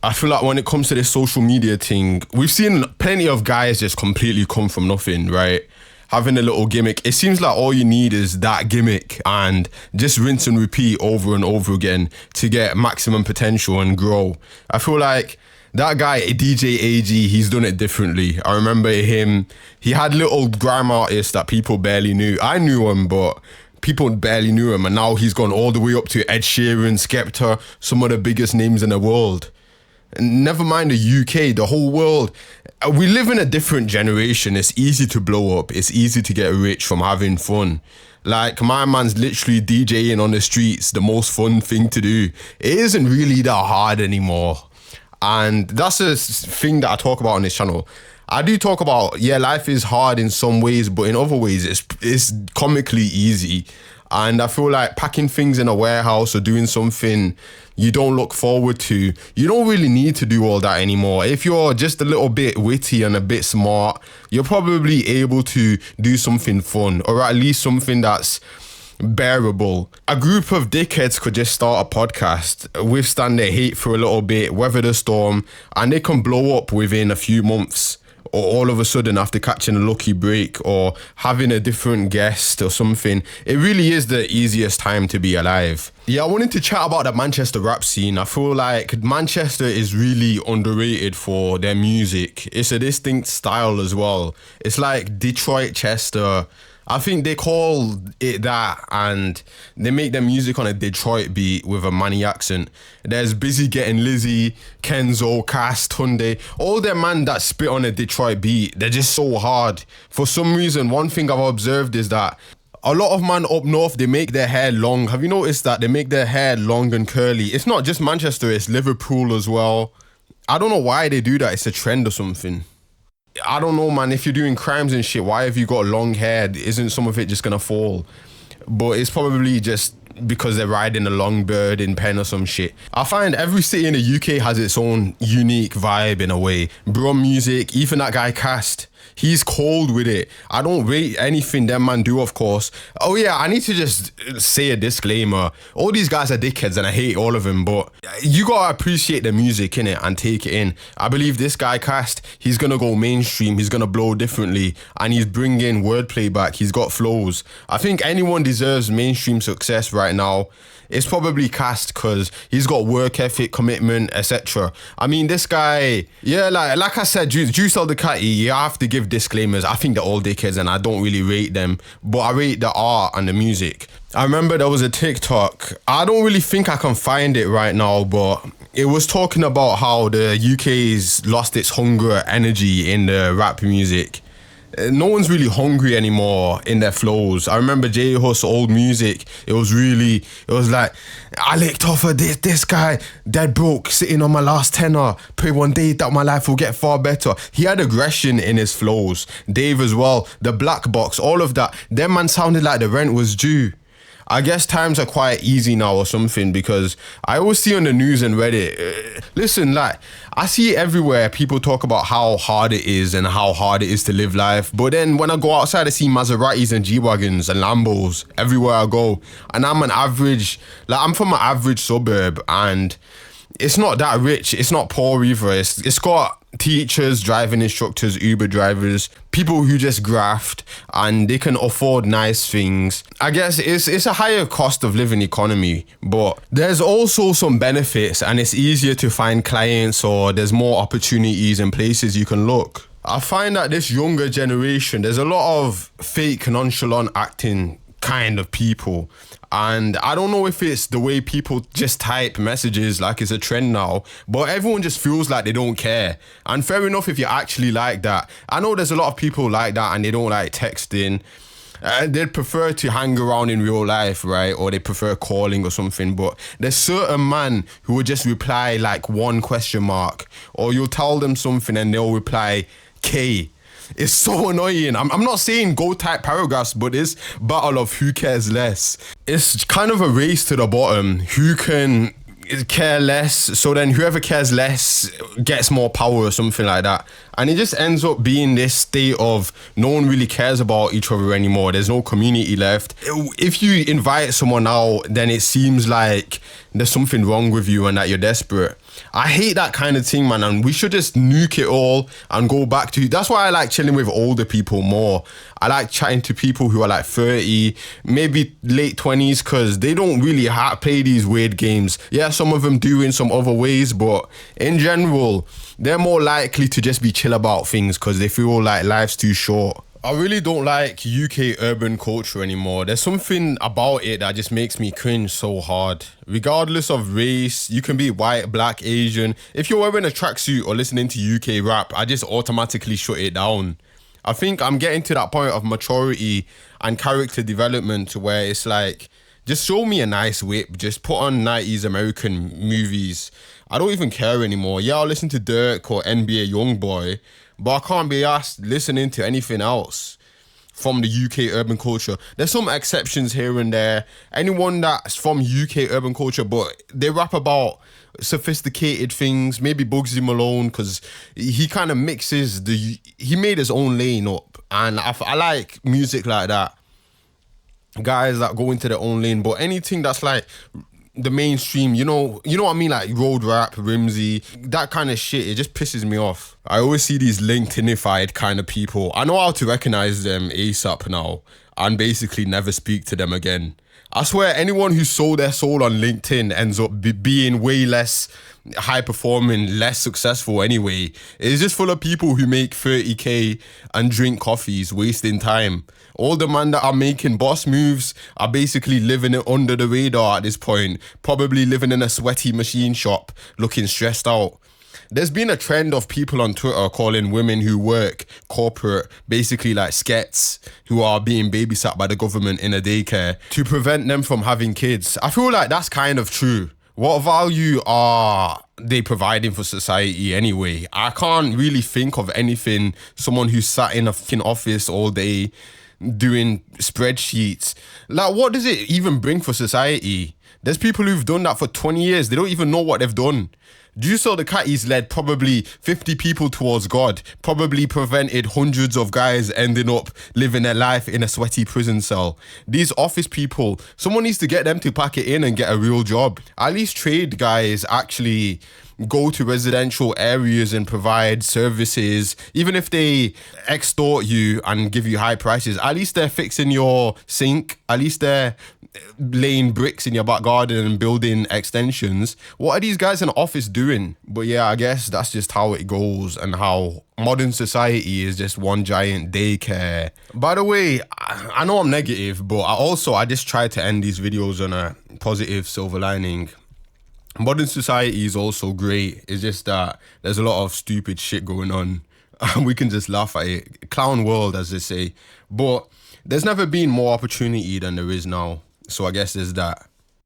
I feel like when it comes to this social media thing, we've seen plenty of guys just completely come from nothing, right? Having a little gimmick. It seems like all you need is that gimmick and just rinse and repeat over and over again to get maximum potential and grow. I feel like that guy, DJ AG, he's done it differently. I remember him, he had little grime artists that people barely knew. I knew him, but people barely knew him, and now he's gone all the way up to Ed Sheeran, Skepta, some of the biggest names in the world. Never mind the UK, the whole world. We live in a different generation. It's easy to blow up. It's easy to get rich from having fun. Like, my man's literally DJing on the streets, the most fun thing to do. It isn't really that hard anymore. And that's a thing that I talk about on this channel. I do talk about, yeah, life is hard in some ways, but in other ways, it's comically easy. And I feel like packing things in a warehouse or doing something you don't look forward to, you don't really need to do all that anymore. If you're just a little bit witty and a bit smart, you're probably able to do something fun, or at least something that's bearable. A group of dickheads could just start a podcast, withstand their hate for a little bit, weather the storm, and they can blow up within a few months. Or all of a sudden after catching a lucky break or having a different guest or something. It really is the easiest time to be alive. Yeah, I wanted to chat about the Manchester rap scene. I feel like Manchester is really underrated for their music. It's a distinct style as well. It's like Detroit Chester. I think they call it that, and they make their music on a Detroit beat with a Manny accent. There's Busy Getting Lizzy, Kenzo, Kasst, Hyundai, all them man that spit on a Detroit beat. They're just so hard. For some reason, one thing I've observed is that a lot of man up north, they make their hair long. Have you noticed that? They make their hair long and curly. It's not just Manchester, it's Liverpool as well. I don't know why they do that. It's a trend or something. I don't know, man. If you're doing crimes and shit, why have you got long hair? Isn't some of it just gonna fall? But it's probably just because they're riding a long bird in pen or some shit. I find every city in the UK has its own unique vibe in a way. Brum music, even that guy Kasst, he's cold with it. I don't rate anything them man do, of course. Oh yeah, I need to just say a disclaimer. All these guys are dickheads and I hate all of them, but you gotta appreciate the music, innit, and take it in. I believe this guy Kasst, he's gonna go mainstream, he's gonna blow differently, and he's bringing wordplay back, he's got flows. I think anyone deserves mainstream success right now. It's probably Kasst because he's got work ethic, commitment, etc. I mean, this guy, yeah, like I said, Juicell the Catty, you have to give disclaimers. I think they're all dickheads and I don't really rate them, but I rate the art and the music. I remember there was a TikTok, I don't really think I can find it right now, but it was talking about how the UK's lost its hunger, energy in the rap music. No one's really hungry anymore in their flows. I remember J Hus' old music. It was like, I licked off of this guy, dead broke, sitting on my last tenner. Pray one day that my life will get far better. He had aggression in his flows. Dave as well, the Black Box, all of that. Them man sounded like the rent was due. I guess times are quite easy now or something, because I always see on the news and Reddit, listen, like, I see it everywhere. People talk about how hard it is and how hard it is to live life. But then when I go outside, I see Maseratis and G-Wagons and Lambos everywhere I go. And I'm I'm from an average suburb, and it's not that rich. It's not poor either. It's got teachers, driving instructors, Uber drivers, people who just graft and they can afford nice things. I guess it's a higher cost of living economy, but there's also some benefits and it's easier to find clients, or there's more opportunities and places you can look. I find that this younger generation, there's a lot of fake nonchalant acting kind of people, and I don't know if it's the way people just type messages like it's a trend now, but everyone just feels like they don't care. And fair enough if you actually like that. I know there's a lot of people like that and they don't like texting. They'd prefer to hang around in real life, right? Or they prefer calling or something. But there's certain man who would just reply like one question mark, or you'll tell them something and they'll reply K. It's so annoying. I'm not saying go type paragraphs, but it's battle of who cares less. It's kind of a race to the bottom. Who can care less? So then whoever cares less gets more power or something like that. And it just ends up being this state of no one really cares about each other anymore. There's no community left. If you invite someone out, then it seems like there's something wrong with you and that you're desperate. I hate that kind of thing, man, and we should just nuke it all and go back to... That's why I like chilling with older people more. I like chatting to people who are like 30, maybe late 20s, because they don't really play these weird games. Yeah, some of them do in some other ways, but in general, they're more likely to just be chill about things because they feel like life's too short. I really don't like UK urban culture anymore. There's something about it that just makes me cringe so hard. Regardless of race, you can be white, black, Asian. If you're wearing a tracksuit or listening to UK rap, I just automatically shut it down. I think I'm getting to that point of maturity and character development to where it's like, just show me a nice whip. Just put on 90s American movies. I don't even care anymore. Yeah, I'll listen to Dirk or NBA Youngboy, but I can't be asked listening to anything else from the UK urban culture. There's some exceptions here and there. Anyone that's from UK urban culture, but they rap about sophisticated things, maybe Bugsy Malone, because he kind of mixes he made his own lane up. And I like music like that. Guys that go into their own lane, but anything that's like the mainstream, you know what I mean, like road rap, Rimsey, that kind of shit, it just pisses me off. I always see these LinkedInified kind of people. I know how to recognize them ASAP now and basically never speak to them again. I swear anyone who sold their soul on LinkedIn ends up being way less high performing, less successful anyway. It's just full of people who make 30k and drink coffees, wasting time. All the men that are making boss moves are basically living it under the radar at this point, probably living in a sweaty machine shop, looking stressed out. There's been a trend of people on Twitter calling women who work corporate basically like skets who are being babysat by the government in a daycare to prevent them from having kids. I feel like that's kind of true. What value are they providing for society anyway? I can't really think of anything someone who's sat in a fucking office all day doing spreadsheets. Like, what does it even bring for society? There's people who've done that for 20 years. They don't even know what they've done. Juicell the Catties led probably 50 people towards God, probably prevented hundreds of guys ending up living their life in a sweaty prison cell. These office people, someone needs to get them to pack it in and get a real job. At least trade guys actually go to residential areas and provide services. Even if they extort you and give you high prices, at least they're fixing your sink. At least they're laying bricks in your back garden and building extensions. What are these guys in the office doing? But yeah, I guess that's just how it goes and how modern society is just one giant daycare. By the way, I know I'm negative, but I just try to end these videos on a positive silver lining. Modern society is also great. It's just that there's a lot of stupid shit going on and we can just laugh at it. Clown world, as they say. But there's never been more opportunity than there is now. So I guess there's that.